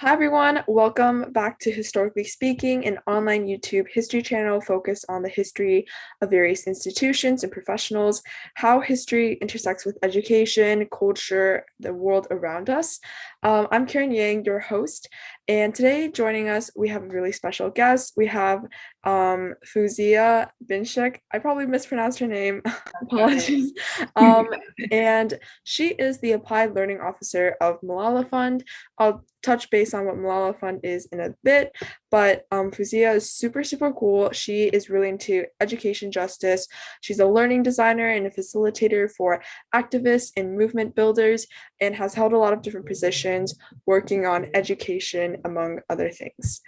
Hi everyone, welcome back to Historically Speaking, an online YouTube history channel focused on the history of various institutions and professionals, how history intersects with education, culture, the world around us. I'm Karen Yang, your host, and today joining us, we have a really special guest. We have Fouzia Bencheikh. I probably mispronounced her name. Okay. Apologies. Um, and she is the Applied Learning Officer of Malala Fund. I'll touch base on what Malala Fund is in a bit, but Fouzia is super, super cool. She is really into education justice. She's a learning designer and a facilitator for activists and movement builders and has held a lot of different positions working on education, among other things.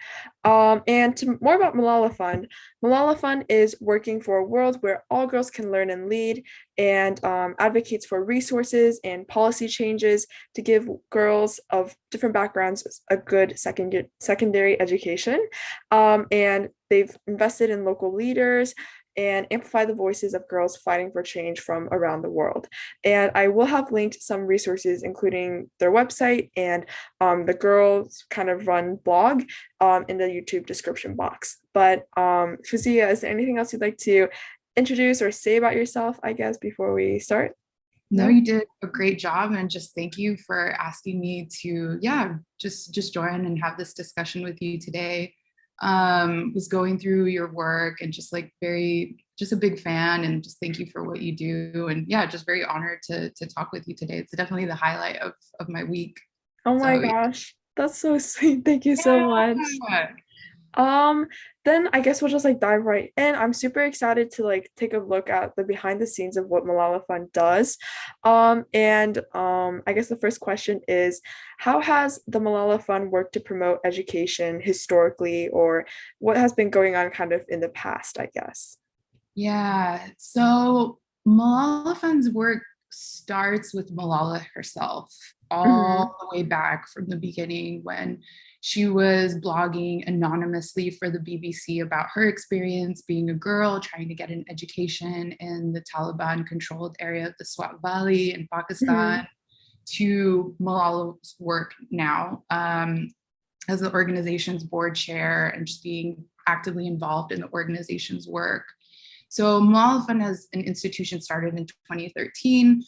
More about Malala Fund. Malala Fund is working for a world where all girls can learn and lead and advocates for resources and policy changes to give girls of different backgrounds a good secondary education. And they've invested in local leaders and amplify the voices of girls fighting for change from around the world. And I will have linked some resources, including their website and the girls kind of run blog in the YouTube description box. But Fouzia, is there anything else you'd like to introduce or say about yourself, I guess, before we start? No, No? you did a great job, and just thank you for asking me to, just join and have this discussion with you today. Was going through your work and just like just a big fan, and just thank you for what you do. And yeah, just very honored to talk with you today. It's definitely the highlight of my week. Oh my So gosh, that's so sweet. Thank you so much. yeah. Um, then I guess we'll just like dive right in. I'm super excited to like take a look at the behind the scenes of what Malala Fund does. I guess the first question is, how has the Malala Fund worked to promote education historically, or what has been going on kind of in the past, I guess? Yeah. So Malala Fund's work starts with Malala herself, Hmm. all the way back from the beginning when she was blogging anonymously for the BBC about her experience being a girl trying to get an education in the Taliban controlled area of the Swat Valley in Hmm. Pakistan, to Malala's work now as the organization's board chair and just being actively involved in the organization's work. So Malala Fund as an institution started in 2013.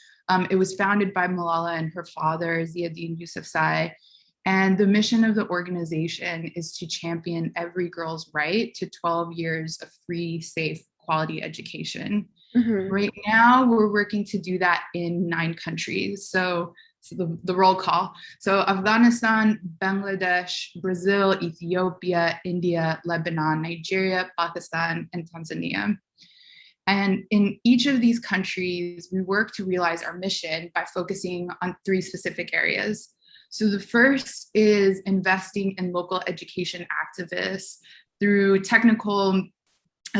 It was founded by Malala and her father, Ziauddin Yousafzai. And the mission of the organization is to champion every girl's right to 12 years of free, safe, quality education. Hmm. Right now, we're working to do that in 9 countries. So the roll call. So Afghanistan, Bangladesh, Brazil, Ethiopia, India, Lebanon, Nigeria, Pakistan, and Tanzania. And in each of these countries, we work to realize our mission by focusing on 3 specific areas. So the first is investing in local education activists through technical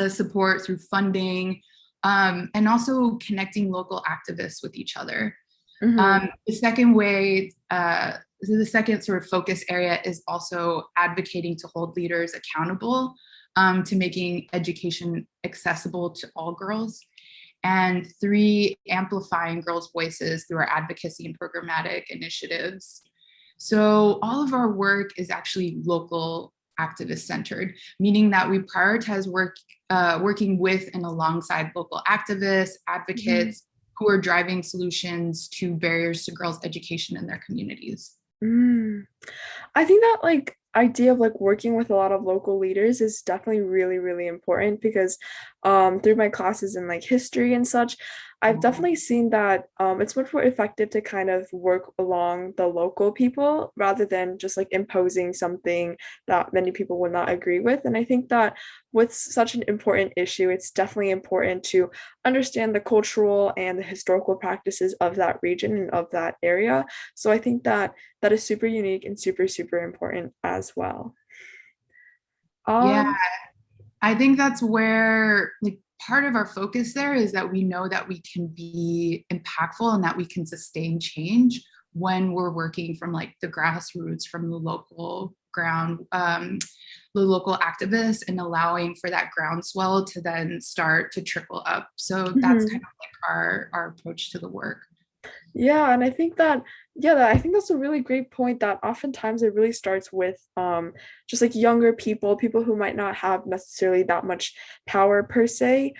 support, through funding, and also connecting local activists with each other. Hmm. The second sort of focus area is also advocating to hold leaders accountable to making education accessible to all girls. And 3, amplifying girls' voices through our advocacy and programmatic initiatives. So all of our work is actually local activist centered, meaning that we prioritize working with and alongside local activists, Hmm. advocates who are driving solutions to barriers to girls' education in their communities. Mm. I think that like idea of like working with a lot of local leaders is definitely really, really important because through my classes in like history and such, I've definitely seen that it's much more effective to kind of work along the local people rather than just like imposing something that many people would not agree with. And I think that with such an important issue, it's definitely important to understand the cultural and the historical practices of that region and of that area. So I think that that is super unique and super, super important as well. Yeah, Um, I think that's where like part of our focus there is that we know that we can be impactful and that we can sustain change when we're working from like the grassroots, from the local ground, the local activists, and allowing for that groundswell to then start to trickle up. So that's kind mhm. of like our approach to the work. Yeah, and I think that I think that's a really great point that oftentimes it really starts with just like younger people, people who might not have necessarily that much power per se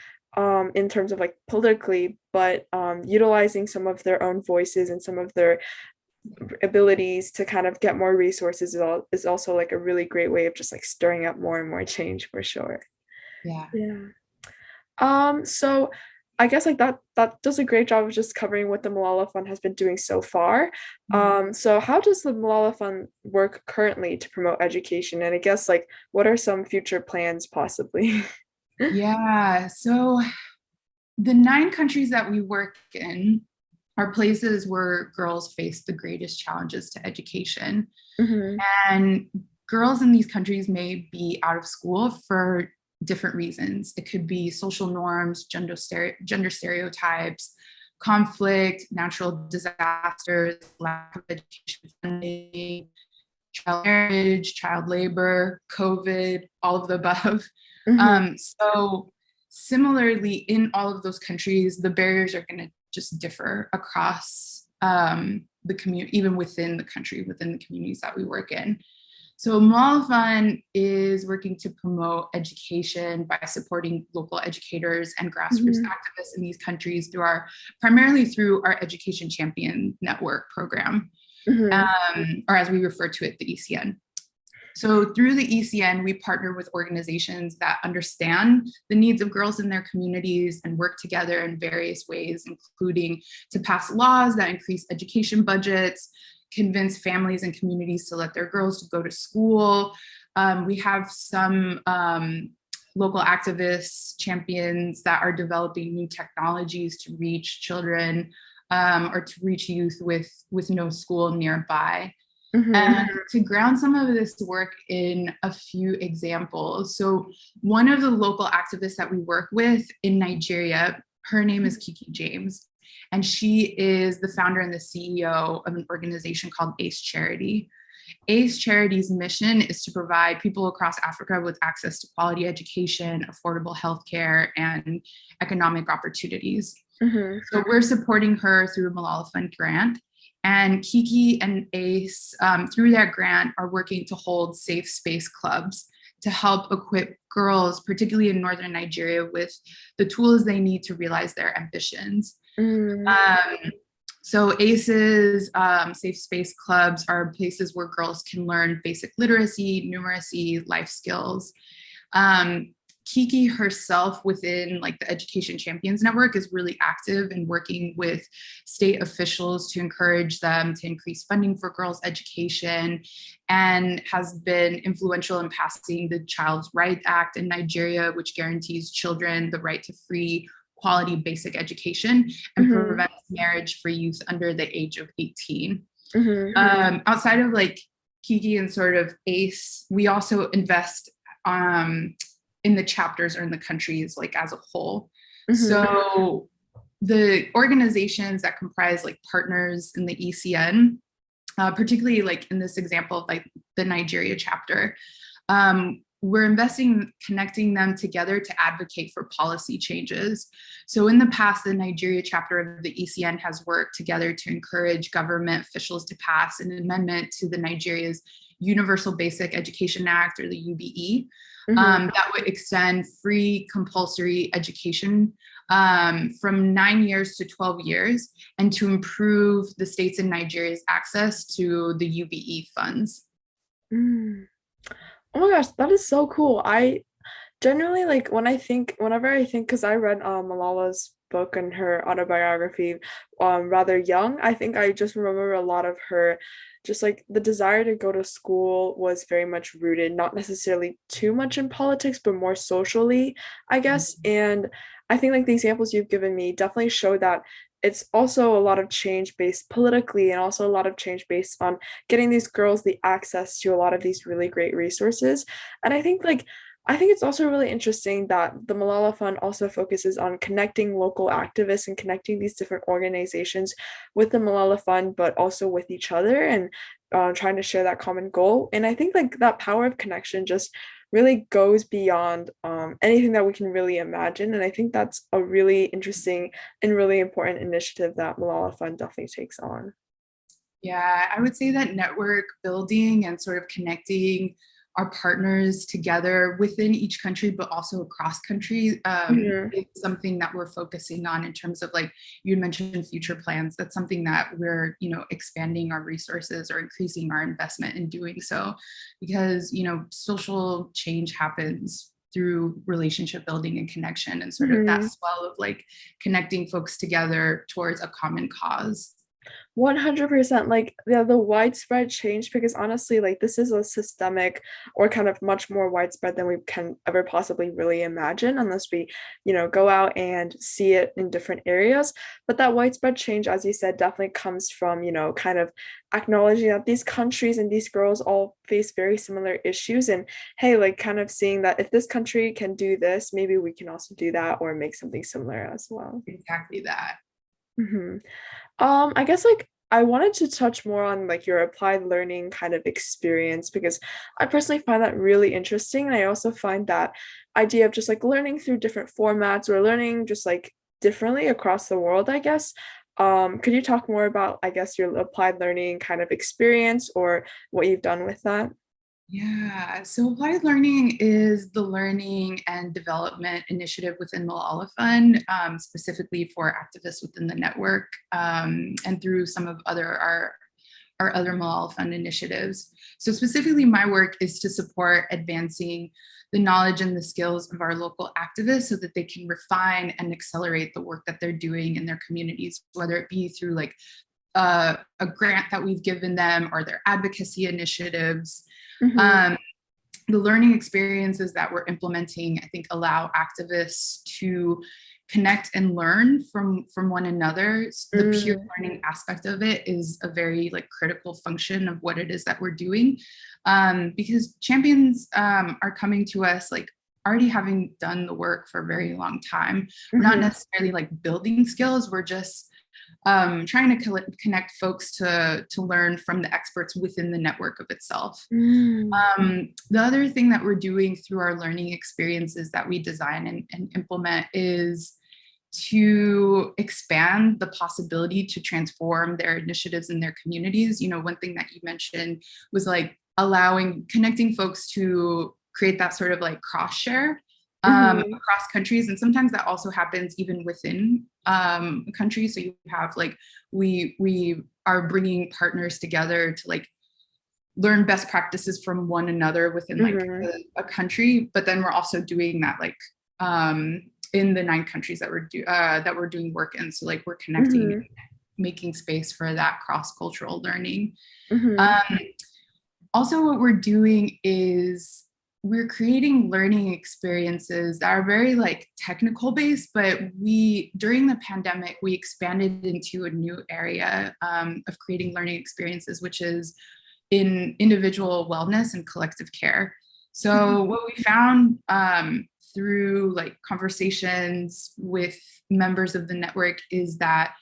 in terms of like politically, but utilizing some of their own voices and some of their abilities to kind of get more resources is also like a really great way of just like stirring up more and more change for sure. Yeah. Yeah. So I guess like that does a great job of just covering what the Malala Fund has been doing so far. So how does the Malala Fund work currently to promote education? And I guess like what are some future plans possibly? Yeah. So the 9 countries that we work in are places where girls face the greatest challenges to education. Hmm. And girls in these countries may be out of school for different reasons. It could be social norms, gender stereotypes, conflict, natural disasters, lack of education funding, child marriage, child labor, COVID, all of the above. Hmm. So, similarly, in all of those countries, the barriers are going to just differ across the community, even within the country, within the communities that we work in. So Malala Fund is working to promote education by supporting local educators and grassroots Hmm. activists in these countries primarily through our Education Champion Network program, Hmm. or as we refer to it, the ECN. So through the ECN, we partner with organizations that understand the needs of girls in their communities and work together in various ways, including to pass laws that increase education budgets, convince families and communities to let their girls to go to school. We have some local activists, champions that are developing new technologies to reach children or to reach youth with no school nearby. Hmm. And to ground some of this work in a few examples. So, one of the local activists that we work with in Nigeria, her name is Kiki James, and she is the founder and the CEO of an organization called ACE Charity. ACE Charity's mission is to provide people across Africa with access to quality education, affordable healthcare, and economic opportunities. Hmm. So we're supporting her through a Malala Fund grant. And Kiki and ACE, through that grant, are working to hold safe space clubs to help equip girls, particularly in northern Nigeria, with the tools they need to realize their ambitions. Hmm. Um, so ACE's safe space clubs are places where girls can learn basic literacy, numeracy, life skills. Um, Kiki herself within like the Education Champions Network is really active in working with state officials to encourage them to increase funding for girls' education and has been influential in passing the Child's Right Act in Nigeria, which guarantees children the right to free quality basic education and Hmm. prevents marriage for youth under the age of 18. Hmm. Outside of like Kiki and sort of ACE, we also invest in the chapters or in the countries like as a whole. Hmm. So the organizations that comprise like partners in the ECN, particularly like in this example of like the Nigeria chapter, we're investing in connecting them together to advocate for policy changes. So in the past, the Nigeria chapter of the ECN has worked together to encourage government officials to pass an amendment to the Nigeria's Universal Basic Education Act, or the UBE, Hmm. that would extend free compulsory education from 9 years to 12 years and to improve the states in Nigeria's access to the UBE funds. Hmm. Oh my gosh, that is so cool. I generally like whenever I think, because I read Malala's book and her autobiography rather young, I think I just remember a lot of her just like the desire to go to school was very much rooted, not necessarily too much in politics, but more socially, I guess. And I think like the examples you've given me definitely show that it's also a lot of change based politically and also a lot of change based on getting these girls the access to a lot of these really great resources. And I think it's also really interesting that the Malala Fund also focuses on connecting local activists and connecting these different organizations with the Malala Fund, but also with each other and trying to share that common goal. And I think like that power of connection just really goes beyond anything that we can really imagine. And I think that's a really interesting and really important initiative that Malala Fund definitely takes on. Yeah, I would say that network building and sort of connecting our partners together within each country, but also across country, Mhm. is something that we're focusing on in terms of, like you mentioned, future plans. That's something that we're, expanding our resources or increasing our investment in doing so, because, social change happens through relationship building and connection, and sort of that Mhm. swell of like connecting folks together towards a common cause. 100%, like the widespread change, because honestly, like this is a systemic or kind of much more widespread than we can ever possibly really imagine unless we, go out and see it in different areas. But that widespread change, as you said, definitely comes from, kind of acknowledging that these countries and these girls all face very similar issues. And hey, like kind of seeing that if this country can do this, maybe we can also do that or make something similar as well. Exactly that. Mhm. I guess like I wanted to touch more on like your applied learning kind of experience because I personally find that really interesting. And I also find that idea of just like learning through different formats or learning just like differently across the world, I guess. Could you talk more about, I guess, your applied learning kind of experience or what you've done with that? Yeah, so applied learning is the learning and development initiative within Malala Fund, specifically for activists within the network, and through some of our other Malala Fund initiatives. So specifically, my work is to support advancing the knowledge and the skills of our local activists so that they can refine and accelerate the work that they're doing in their communities, whether it be through like a grant that we've given them or their advocacy initiatives. Mm-hmm. Um, the learning experiences that we're implementing, I think, allow activists to connect and learn from one another. The peer Mm-hmm. learning aspect of it is a very like critical function of what it is that we're doing, because champions are coming to us like already having done the work for a very long time. We're not Mm-hmm. necessarily like building skills, we're just trying to connect folks to learn from the experts within the network of itself. The other thing that we're doing through our learning experiences that we design and implement is to expand the possibility to transform their initiatives in their communities. One thing that you mentioned was like connecting folks to create that sort of like cross share Mm-hmm. across countries. And sometimes that also happens even within countries. So you have like, we are bringing partners together to like learn best practices from one another within like Mm-hmm. a country, but then we're also doing that like in the 9 countries that we're doing work in. So like we're connecting, Mm-hmm. making space for that cross-cultural learning. Mm-hmm. Um, Also, what we're doing is we're creating learning experiences that are very like technical based, but during the pandemic, we expanded into a new area of creating learning experiences, which is in individual wellness and collective care. So what we found through like conversations with members of the network is that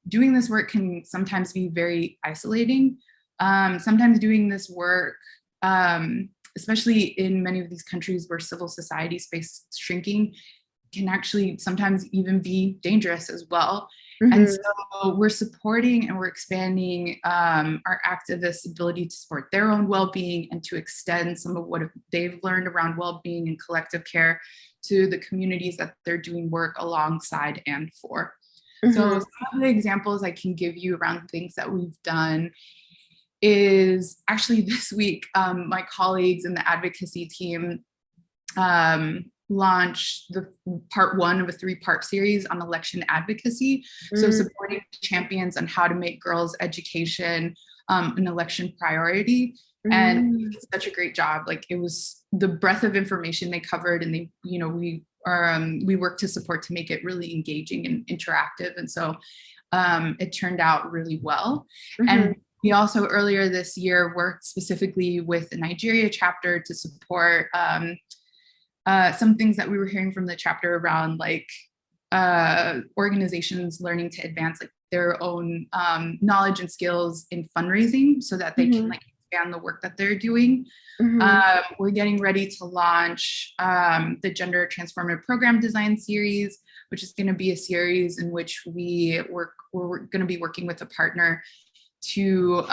doing this work can sometimes be very isolating. Sometimes doing this work, especially in many of these countries where civil society space is shrinking, can actually sometimes even be dangerous as well. And Mm-hmm. so we're supporting and we're expanding our activists' ability to support their own well-being and to extend some of what they've learned around well-being and collective care to the communities that they're doing work alongside and for. So Mm-hmm. some of the examples I can give you around things that we've done is actually this week, my colleagues in the advocacy team launched the part 1 of a 3-part series on election advocacy. So Mm-hmm. supporting champions on how to make girls' education an election priority. And Mm-hmm. it's such a great job. Like it was the breadth of information they covered, and they, we worked to support to make it really engaging and interactive. And so it turned out really well. Mm-hmm. And we also earlier this year worked specifically with the Nigeria chapter to support some things that we were hearing from the chapter around like organizations learning to advance like their own knowledge and skills in fundraising so that they can Mm-hmm. like expand the work that they're doing. We're getting ready to launch the Gender Transformative Program Design Series, which is going to be a series in which we're going to be working with a partner to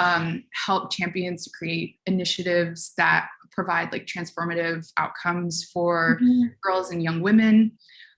help champions to create initiatives that provide like transformative outcomes for girls and young women.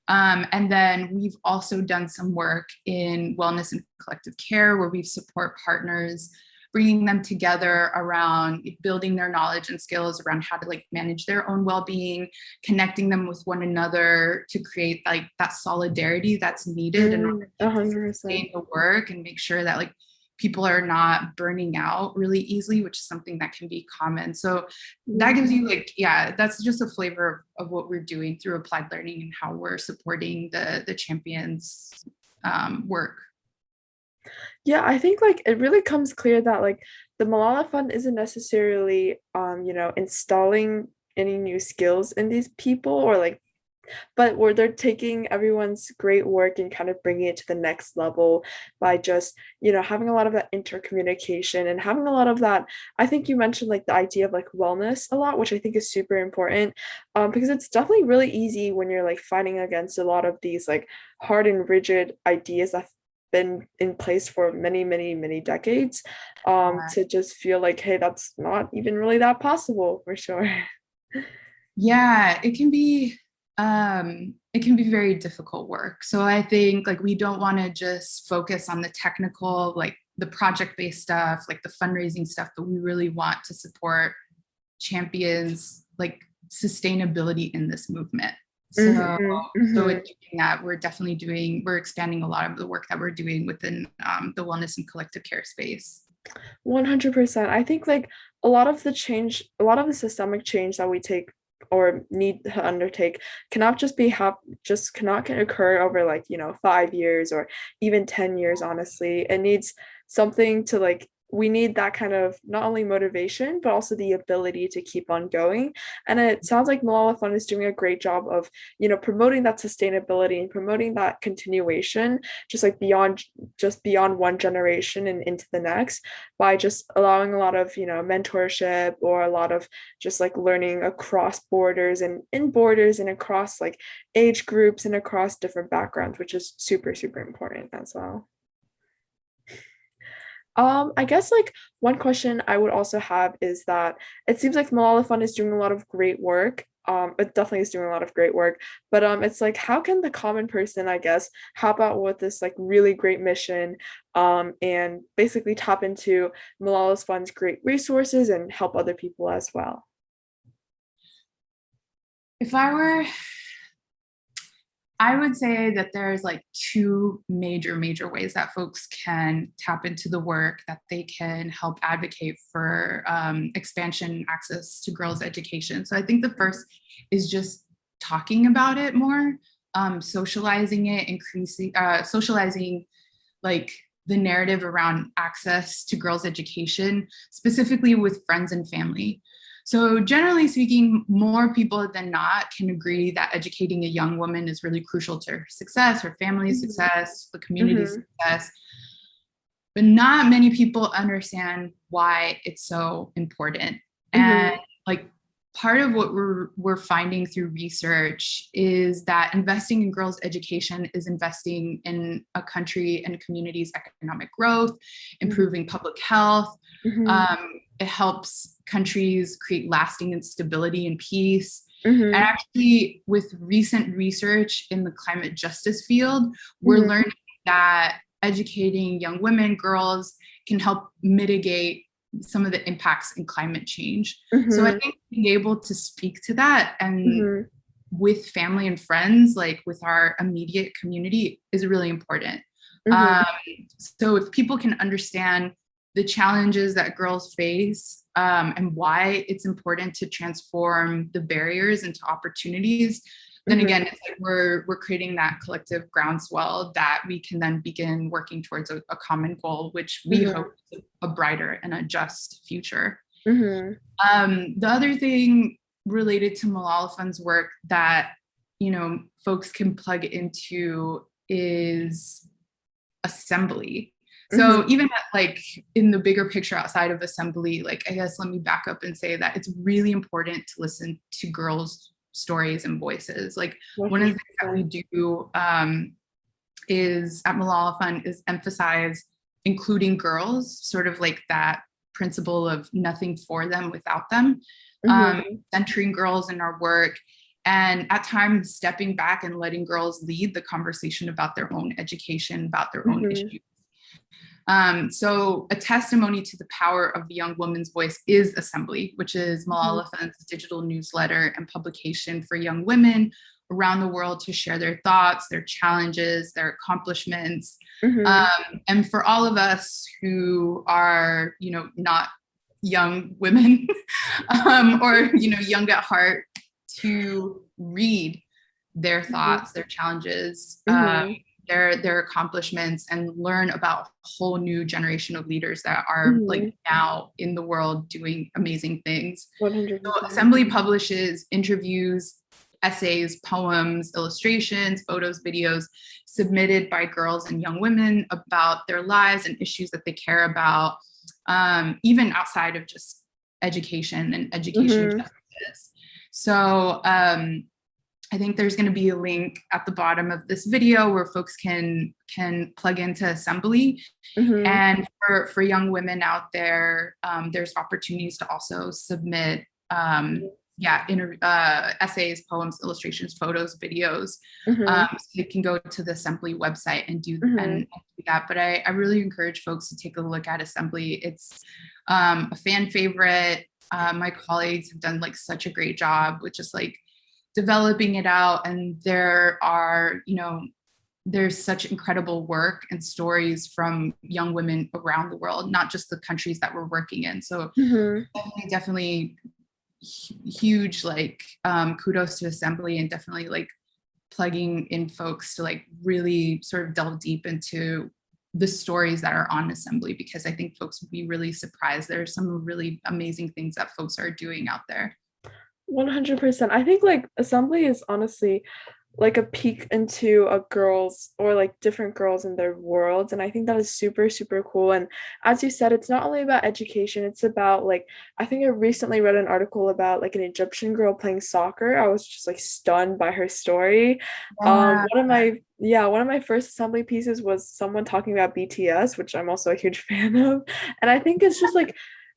And then we've also done some work in wellness and collective care, where we support partners, bringing them together around building their knowledge and skills around how to like manage their own well-being, connecting them with one another to create like that solidarity that's needed in order to sustain the work and make sure that like people are not burning out really easily, which is something that can be common. So that gives you like, yeah, that's just a flavor of what we're doing through applied learning and how we're supporting the champions work. Yeah, I think like it really comes clear that like the Malala Fund isn't necessarily installing any new skills in these people, or like, but where they're taking everyone's great work and kind of bringing it to the next level by just having a lot of that intercommunication and having a lot of that. I think you mentioned like the idea of like wellness a lot, which I think is super important, because it's definitely really easy when you're like fighting against a lot of these like hard and rigid ideas that been in place for many decades, to just feel like, hey, that's not even really that possible for sure. Yeah, it can be very difficult work. So I think like we don't want to just focus on the technical, like the project-based stuff, like the fundraising stuff, but we really want to support champions like sustainability in this movement. So in doing that, we're expanding a lot of the work that we're doing within the wellness and collective care space. 100%. I think like a lot of the systemic change that we take or need to undertake cannot just cannot occur over like 5 years or even 10 years. Honestly, it needs something to like, we need that kind of not only motivation but also the ability to keep on going. And it sounds like Malala Fund is doing a great job of promoting that sustainability and promoting that continuation, just like beyond one generation and into the next, by just allowing a lot of mentorship, or a lot of just like learning across borders and in borders and across like age groups and across different backgrounds, which is super important as well. I guess like one question I would also have is that it seems like Malala Fund is doing a lot of great work. It definitely is doing a lot of great work, but it's like, how can the common person, I guess, help out with this like really great mission, and basically tap into Malala's Fund's great resources and help other people as well? I would say that there's like two major ways that folks can tap into the work, that they can help advocate for expansion access to girls' education. So I think the first is just talking about it more, socializing it, socializing like the narrative around access to girls' education, specifically with friends and family. So generally speaking, more people than not can agree that educating a young woman is really crucial to her success, her family's success, the community's success. But not many people understand why it's so important. And like part of what we're finding through research is that investing in girls' education is investing in a country and community's economic growth, improving public health. It helps countries create lasting instability and peace. And actually, with recent research in the climate justice field, we're learning that educating young women, girls, can help mitigate some of the impacts in climate change. So I think being able to speak to that and with family and friends, like with our immediate community, is really important. So if people can understand the challenges that girls face, and why it's important to transform the barriers into opportunities, then again, it's like we're creating that collective groundswell that we can then begin working towards a common goal, which we hope is a brighter and a just future. The other thing related to Malala Fund's work that folks can plug into is assembly. So even like in the bigger picture outside of assembly, like I guess let me back up and say that it's really important to listen to girls' stories and voices. Like one of the things that we do is at Malala Fund is emphasize including girls, sort of like that principle of nothing for them without them, centering girls in our work, and at times stepping back and letting girls lead the conversation about their own education, about their own issues. So a testimony to the power of the young woman's voice is Assembly, which is Malala Fund's digital newsletter and publication for young women around the world to share their thoughts, their challenges, their accomplishments. And for all of us who are, you know, not young women or, you know, young at heart, to read their thoughts, their challenges, their accomplishments, and learn about a whole new generation of leaders that are like now in the world doing amazing things. 100%. So Assembly publishes interviews, essays, poems, illustrations, photos, videos submitted by girls and young women about their lives and issues that they care about, even outside of just education and education justice. So I think there's going to be a link at the bottom of this video where folks can plug into Assembly. And for young women out there, there's opportunities to also submit essays, poems, illustrations, photos, videos. So you can go to the Assembly website and do that. But I really encourage folks to take a look at Assembly. It's a fan favorite. My colleagues have done like such a great job with just like developing it out. And there are, you know, there's such incredible work and stories from young women around the world, not just the countries that we're working in. So definitely huge like kudos to Assembly, and definitely like plugging in folks to like really sort of delve deep into the stories that are on Assembly, because I think folks would be really surprised. There's some really amazing things that folks are doing out there. 100%. I think like Assembly is honestly like a peek into a girl's, or like different girls in their worlds, and I think that is super super cool. And as you said, it's not only about education, it's about like, I think I recently read an article about like an Egyptian girl playing soccer. I was just like stunned by her story. One of my first Assembly pieces was someone talking about BTS, which I'm also a huge fan of, and I think it's just like,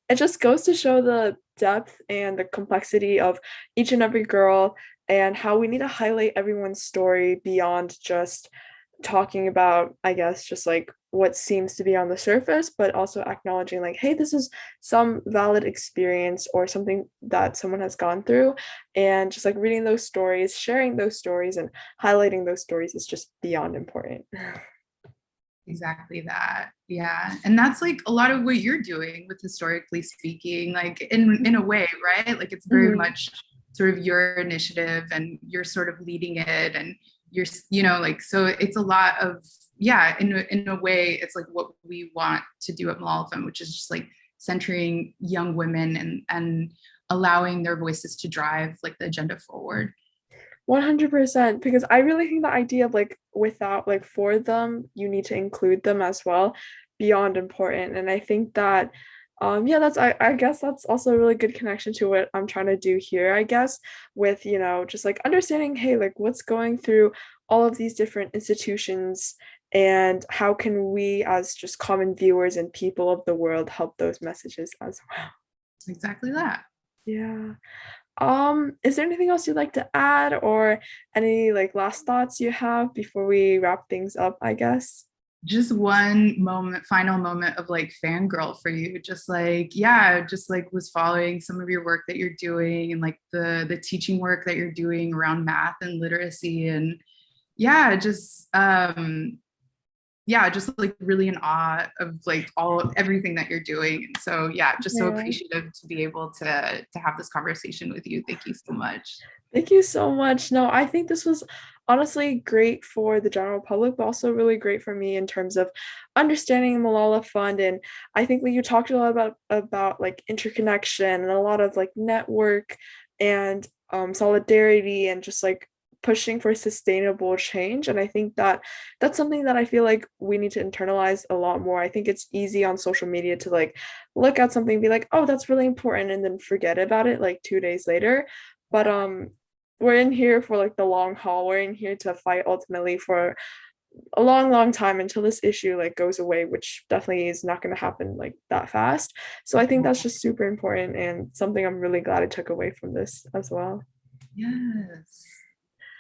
it just goes to show the depth and the complexity of each and every girl, and how we need to highlight everyone's story beyond just talking about, I guess, just like what seems to be on the surface, but also acknowledging like, hey, this is some valid experience or something that someone has gone through. And just like reading those stories, sharing those stories, and highlighting those stories is just beyond important. Exactly that. Yeah. And that's like a lot of what you're doing with Historically Speaking, like in a way, right? Like it's very much sort of your initiative, and you're sort of leading it, and you're, you know, like, so it's a lot of, in a way, it's like what we want to do at Malala Fund, which is just like centering young women and allowing their voices to drive like the agenda forward. 100%, because I really think the idea of like, without like, for them, you need to include them as well, beyond important. And I think that that's I guess that's also a really good connection to what I'm trying to do here, I guess, with, you know, just like understanding, hey, like what's going through all of these different institutions, and how can we as just common viewers and people of the world help those messages as well. Exactly that. Yeah. Is there anything else you'd like to add, or any like last thoughts you have before we wrap things up, I guess? Just final moment of like fangirl for you. Just like, just like was following some of your work that you're doing, and like the teaching work that you're doing around math and literacy, and just like really in awe of like everything that you're doing. And so so appreciative to be able to have this conversation with you. Thank you so much. Thank you so much. No, I think this was honestly great for the general public, but also really great for me in terms of understanding the Malala Fund. And I think that you talked a lot about like interconnection and a lot of like network and solidarity, and just like pushing for sustainable change. And I think that that's something that I feel like we need to internalize a lot more. I think it's easy on social media to like look at something and be like, oh, that's really important, and then forget about it like 2 days later. But we're in here for like the long haul. We're in here to fight ultimately for a long, long time until this issue like goes away, which definitely is not going to happen like that fast. So I think that's just super important and something I'm really glad I took away from this as well. Yes.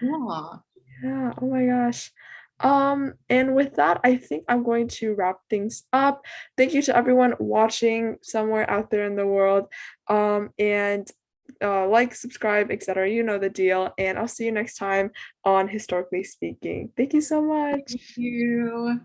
Cool. Yeah, oh my gosh. And with that, I think I'm going to wrap things up. Thank you to everyone watching somewhere out there in the world. And like, subscribe, etc. You know the deal. And I'll see you next time on Historically Speaking. Thank you so much. Thank you.